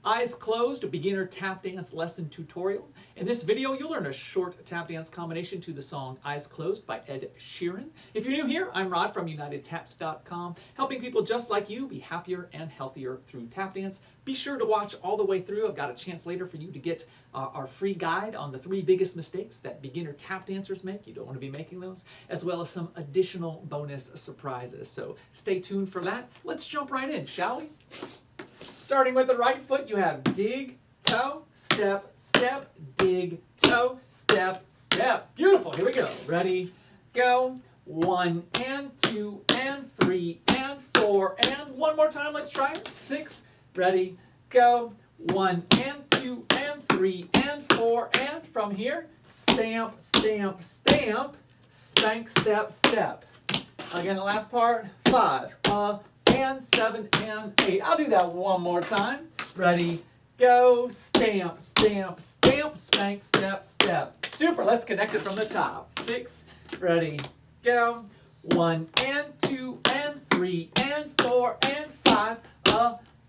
Eyes Closed, a beginner tap dance lesson tutorial. In this video, you'll learn a short tap dance combination to the song Eyes Closed by Ed Sheeran. If you're new here, I'm Rod from UnitedTaps.com, helping people just like you be happier and healthier through tap dance. Be sure to watch all the way through. I've got a chance later for you to get our free guide on the 3 biggest mistakes that beginner tap dancers make. You don't want to be making those, as well as some additional bonus surprises. So stay tuned for that. Let's jump right in, shall we? Starting with the right foot, you have dig, toe, step, step, dig, toe, step, step. Beautiful. Here we go. Ready, go. 1 and 2 and 3 and 4 and one more time. Let's try it. 6. Ready, go. 1 and 2 and 3 and 4 and from here, stamp, stamp, stamp, spank, step, step. Again, the last part. 5. And 7 and 8. I'll do that one more time. Ready, go. Stamp, stamp, stamp, spank, step, step. Super. Let's connect it from the top. 6. Ready, go. 1 and 2 and 3 and 4 and 5.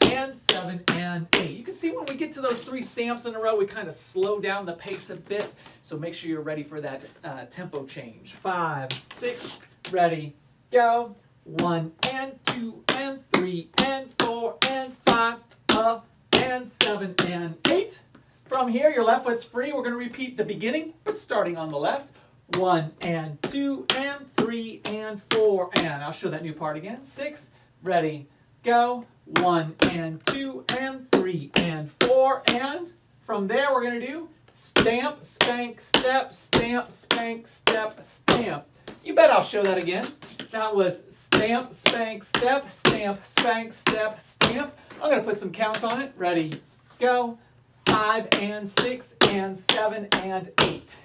And 7 and 8. You can see when we get to those 3 stamps in a row, we kind of slow down the pace a bit. So make sure you're ready for that tempo change. 5, 6. Ready, go. 1 and 2 and 3 and 4 and 5, and 7 and 8. From here, your left foot's free. We're going to repeat the beginning, but starting on the left. 1 and 2 and 3 and 4 and I'll show that new part again. 6. Ready, go. 1 and 2 and 3 and 4 and from there, we're going to do stamp, spank, step, stamp, spank, step, stamp. You bet I'll show that again. That was stamp, spank, step, stamp, spank, step, stamp. I'm going to put some counts on it. Ready, go. 5 and 6 and 7 and 8.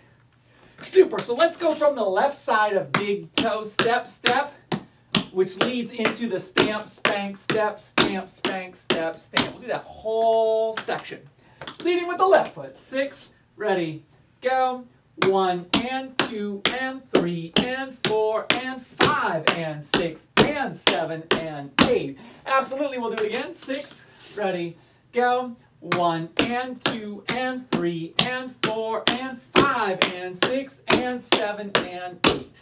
Super. So let's go from the left side of dig, toe, step, step, which leads into the stamp, spank, step, stamp, spank, step, stamp. We'll do that whole section. Leading with the left foot. 6. Ready, go. 1 and 2 and 3 and 4 and 5 and 6 and 7 and 8. Absolutely, we'll do it again. 6. Ready, go. 1 and 2 and 3 and 4 and 5 and 6 and 7 and 8.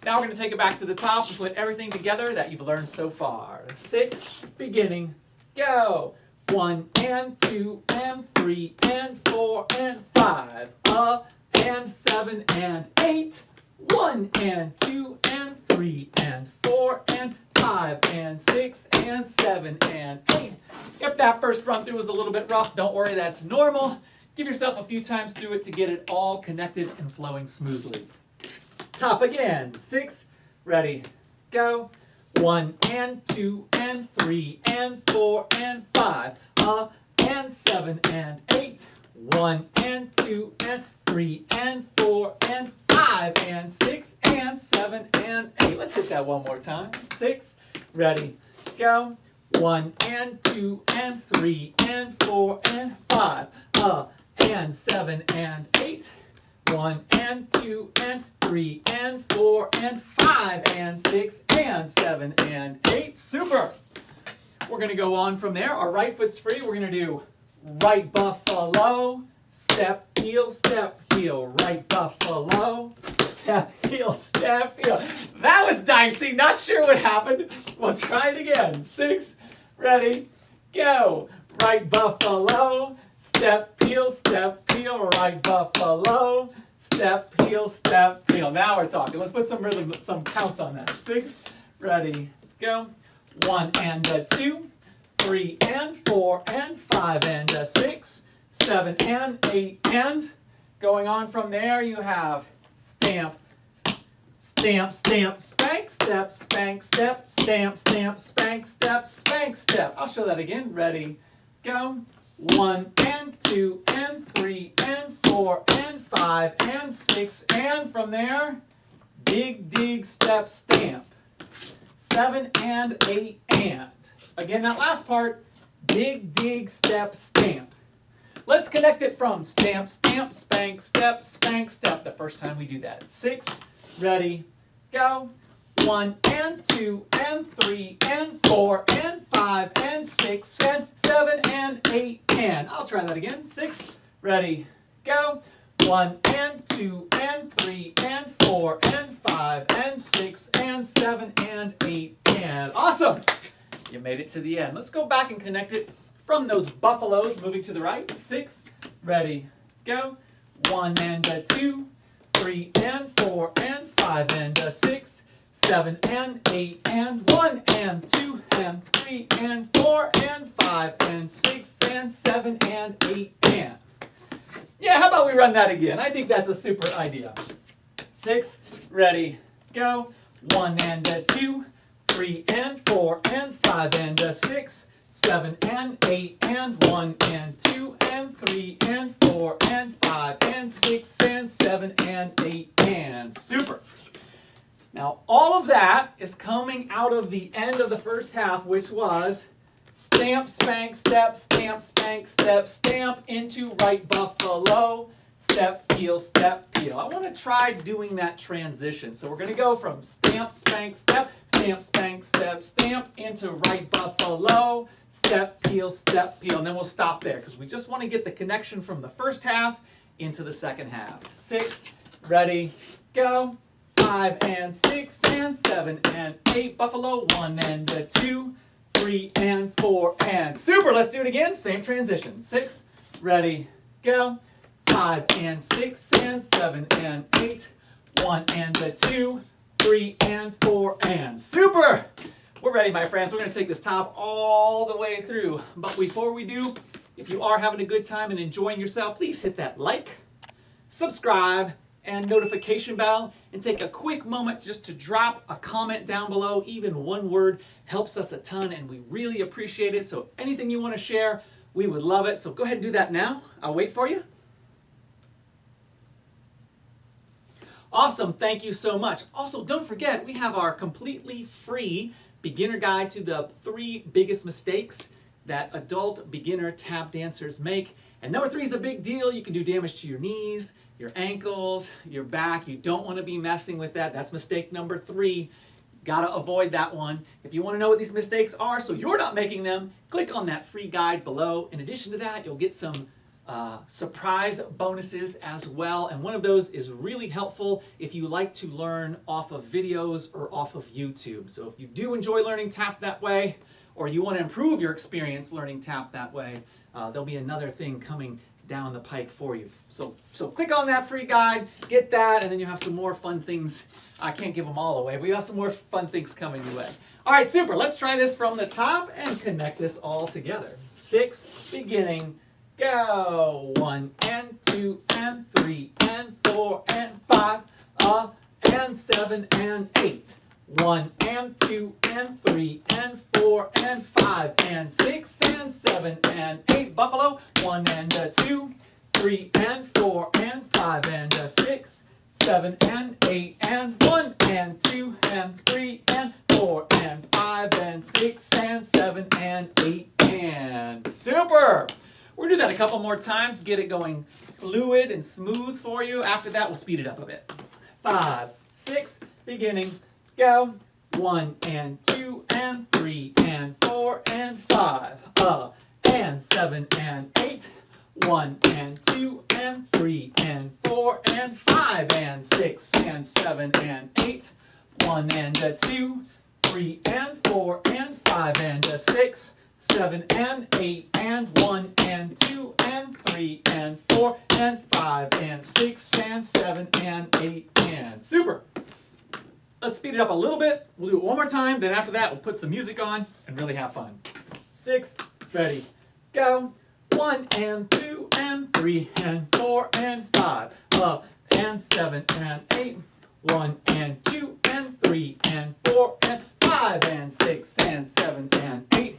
Now we're going to take it back to the top and put everything together that you've learned so far. 6, beginning, go. 1 and 2 and 3 and 4 and 5, and 7 and 8. 1 and 2 and 3 and 4 and 5 and 6 and 7 and 8. If that first run through was a little bit rough, don't worry, that's normal. Give yourself a few times through it to get it all connected and flowing smoothly. Top again. 6. Ready, go. 1 and 2 and 3 and 4 and 5, and 7 and 8. 1 and 2 and 3 and 4 and 5 and 6 and 7 and 8. Let's hit that one more time. 6. Ready, go. 1 and 2 and 3 and 4 and 5, and 7 and 8. 1 and 2 and 3 and 4 and 5 and 6 and 7 and 8. Super. We're going to go on from there. Our right foot's free. We're going to do right buffalo, step, heel, right buffalo, step, heel, step, heel. That was dicey. Not sure what happened. We'll try it again. 6. Ready, go. Right buffalo, step, heel, right buffalo, step, heel. Now we're talking. Let's put some rhythm, some counts on that. 6. Ready, go. 1 and a 2, 3 and 4 and 5 and a 6, 7 and 8 and going on from there you have stamp, stamp, stamp, spank, step, spank, step, stamp, stamp, spank, step, spank, step. I'll show that again. Ready, go. 1 and 2 and 3 and 4 and 5 and 6 and from there dig, dig, step, stamp. 7 and 8 and. Again, that last part, dig, dig, step, stamp. Let's connect it from stamp, stamp, spank, step, the first time we do that. 6, ready, go. 1 and 2 and 3 and 4 and 5 and 6 and 7 and 8 and. I'll try that again. 6, ready, go. 1 and 2 and 3 and 4 and 5 and 6 and 7 and 8 and. Awesome! You made it to the end. Let's go back and connect it from those buffaloes, moving to the right. 6, ready, go. 1 and a 2, 3 and 4 and 5 and a 6, 7 and 8 and 1 and 2 and 3 and 4 and 5 and 6 and 7 and 8 and. Yeah, how about we run that again? I think that's a super idea. 6, ready, go. 1 and a 2, 3 and 4 and 5 and a 6, 7 and 8 and 1 and 2 and 3 and 4 and 5 and 6 and 7 and 8 and. Super. Now all of that is coming out of the end of the first half, which was stamp, spank, step, stamp, spank, step, stamp into right buffalo, step, peel, step, peel. I want to try doing that transition. So we're going to go from stamp, spank, step, stamp, spank, step, stamp into right buffalo, step, peel, and then we'll stop there because we just want to get the connection from the first half into the second half. 6, ready, go. 5 and 6 and 7 and 8, buffalo, 1 and a 2, 3 and 4 and. Super, let's do it again, same transition. 6, ready, go. 5 and 6 and 7 and 8, 1 and a 2, 3 and 4 and. Super! We're ready, my friends. We're going to take this top all the way through. But before we do, if you are having a good time and enjoying yourself, please hit that like, subscribe, and notification bell, and take a quick moment just to drop a comment down below. Even one word helps us a ton, and we really appreciate it. So anything you want to share, we would love it. So go ahead and do that now. I'll wait for you. Awesome, thank you so much. Also, don't forget, we have our completely free beginner guide to the 3 biggest mistakes that adult beginner tap dancers make. And number 3 is a big deal. You can do damage to your knees, your ankles, your back. You don't want to be messing with that. That's mistake number 3. Gotta avoid that one. If you want to know what these mistakes are so you're not making them, click on that free guide below. In addition to that, you'll get some surprise bonuses as well, and one of those is really helpful if you like to learn off of videos or off of YouTube. So if you do enjoy learning tap that way, or you want to improve your experience learning tap that way, there'll be another thing coming down the pike for you. So click on that free guide, get that, and then you'll have some more fun things. I can't give them all away, but you have some more fun things coming your way. All right, super. Let's try this from the top and connect this all together. 6, beginning. Go. 1 and 2 and 3 and 4 and 5 and 7 and 8. 1 and 2 and 3 and 4 and 5 and 6 and 7 and 8. Buffalo. 1 and a 2, 3 and 4 and 5 and a 6, 7 and 8 and 1 and 2 and 3 and 4 and 5 and 6 and 7 and 8 and. Super! We're going to do that a couple more times, get it going fluid and smooth for you. After that, we'll speed it up a bit. 5, 6, beginning, go. 1 and 2 and 3 and 4 and 5, and 7 and 8. 1 and 2 and 3 and 4 and 5 and 6 and 7 and 8. 1 and a 2, 3 and 4 and 5 and a 6. 7 and 8 and 1 and 2 and 3 and 4 and 5 and 6 and 7 and 8 and. Super! Let's speed it up a little bit. We'll do it one more time. Then after that, we'll put some music on and really have fun. 6, ready, go. 1 and 2 and 3 and 4 and 5 and 7 and 8. 1 and 2 and 3 and 4 and 5 and 6 and 7 and 8.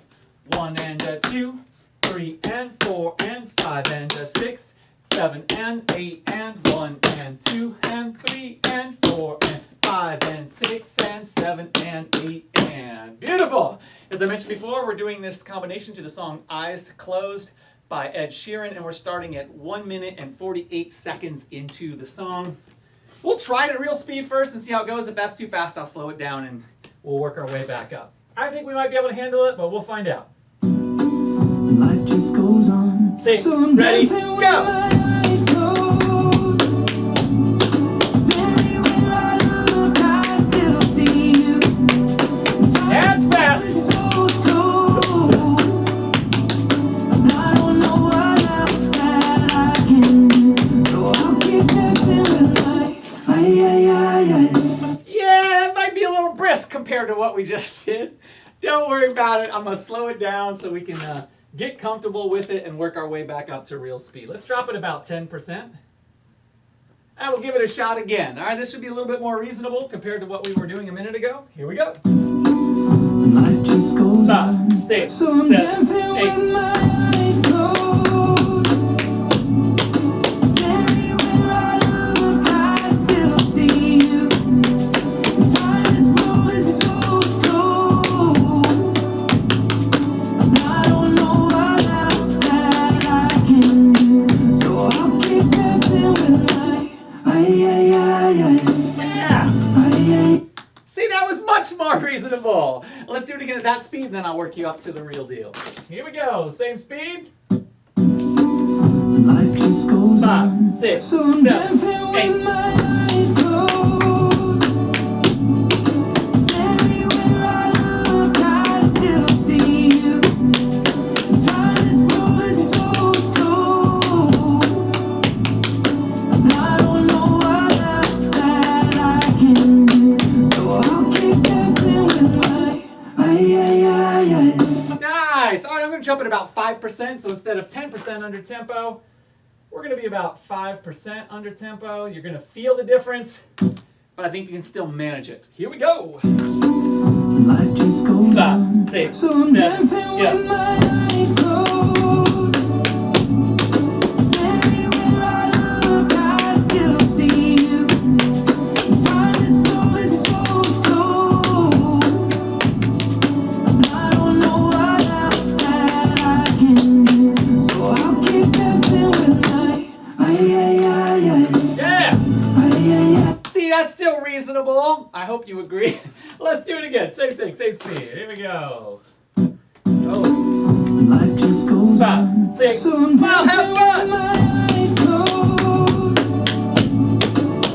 1 and a 2, 3 and 4 and 5 and a 6, 7 and 8 and 1 and 2 and 3 and 4 and 5 and 6 and 7 and 8 and. Beautiful! As I mentioned before, we're doing this combination to the song Eyes Closed by Ed Sheeran, and we're starting at 1 minute and 48 seconds into the song. We'll try it at real speed first and see how it goes. If that's too fast, I'll slow it down and we'll work our way back up. I think we might be able to handle it, but we'll find out. Life just goes on. Sing, So I'm ready, dancing go! with my eyes closed. Say where I look, I still see you. That's fast. So slow. And I don't know what else that I can do. So I'll keep dancing with my Yeah, that might be a little brisk compared to what we just did. Don't worry about it. I'm going to slow it down so we can get comfortable with it and work our way back up to real speed. Let's drop it about 10%. And we'll give it a shot again. All right, this should be a little bit more reasonable compared to what we were doing a minute ago. Here we go. Life just goes 5, on. 6, So I'm 7, dancing 8. with my eyes closed. Say where I look, I still see you. Time is moving so slow. And I don't know what else that I can do. So I'll keep dancing with my Yeah. See, that was much more reasonable. Let's do it again at that speed, and then I'll work you up to the real deal. Here we go. Same speed. Life just goes 5, on. 6, So I'm 7, dancing 8. with my eyes closed. Say where I look, I still see you. Time is moving so slow. And I don't know what else that I can do. So I'll keep dancing with my Nice. All right, I'm going to jump at about 5%. So instead of 10% under tempo, we're going to be about 5% under tempo. You're going to feel the difference, but I think you can still manage it. Here we go. Life just goes 5, on. 6, So I'm 7, dancing with my eyes closed. Say where I look, I still see you. Time is moving so slow. And I don't know what else that I can do. So I'll keep dancing with my Yeah. See, that's still reasonable. I hope you agree. Let's do it again. Same thing, same speed. Here we go. Oh. Life just goes 5, on. 6, So I'm smile, dancing have with fun. my eyes closed.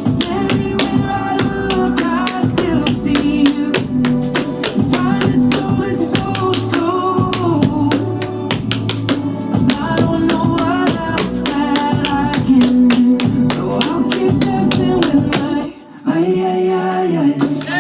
Say where I look, I still see you. Time is moving so slow. And I don't know what else that I can do. So I'll keep dancing with my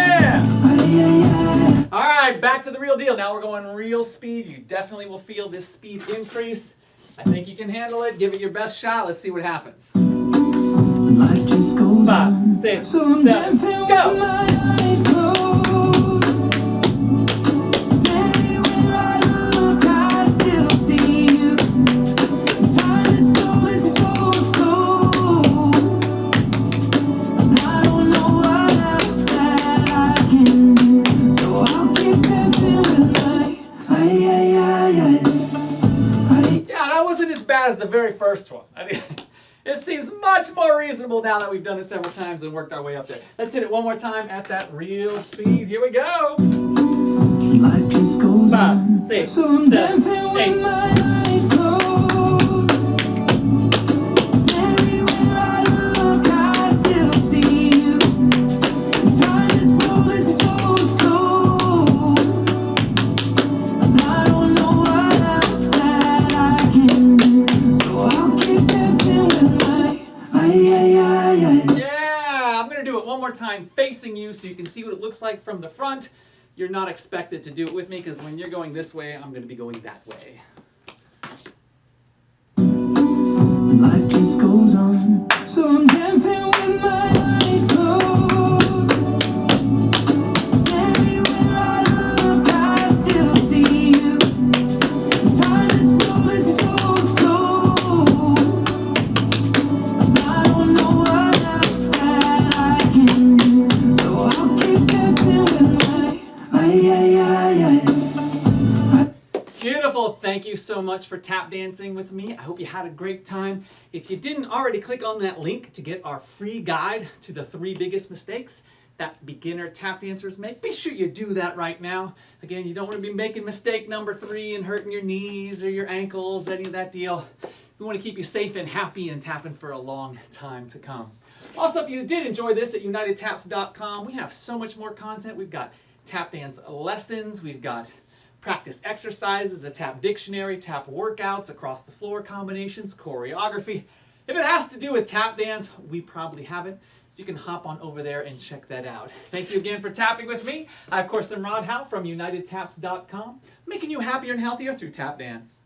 Yeah. All right, back to the real deal. Now we're going real speed. You definitely will feel this speed increase. I think you can handle it. Give it your best shot. Let's see what happens. Life just goes 5, on. 6, So I'm 7, dancing go. with my eyes closed. Say where I look, I still see you. Time is moving so slow. And I don't know what else that I can do. So I'll keep dancing with my Yeah, that wasn't as bad as the very first one. I mean, it seems much more reasonable now that we've done it several times and worked our way up there. Let's hit it one more time at that real speed. Here we go. Life just goes 5, on. 6, So I'm 7, dancing with 8. my eyes closed. Say where I look, I still see you. Time is moving so slow. And I don't know what else that I can do. So I'll keep dancing with my Yeah, I'm going to do it one more time facing you so you can see what it looks like from the front. You're not expected to do it with me because when you're going this way, I'm going to be going that way. Life just goes on. So I'm dancing with my eyes closed. Say where I look, I still see you. Time is moving so slow. And I don't know what else that I can do. So I'll keep dancing with my Beautiful. Thank you you so much for tap dancing with me. I hope you had a great time. If you didn't already, click on that link to get our free guide to the 3 biggest mistakes that beginner tap dancers make. Be sure you do that right now. Again, you don't want to be making mistake number 3 and hurting your knees or your ankles, any of that deal. We want to keep you safe and happy and tapping for a long time to come. Also, if you did enjoy this at unitedtaps.com, we have so much more content. We've got tap dance lessons, we've got practice exercises, a tap dictionary, tap workouts, across the floor combinations, choreography. If it has to do with tap dance, we probably have it. So you can hop on over there and check that out. Thank you again for tapping with me. I, of course, am Rod Howe from unitedtaps.com, making you happier and healthier through tap dance.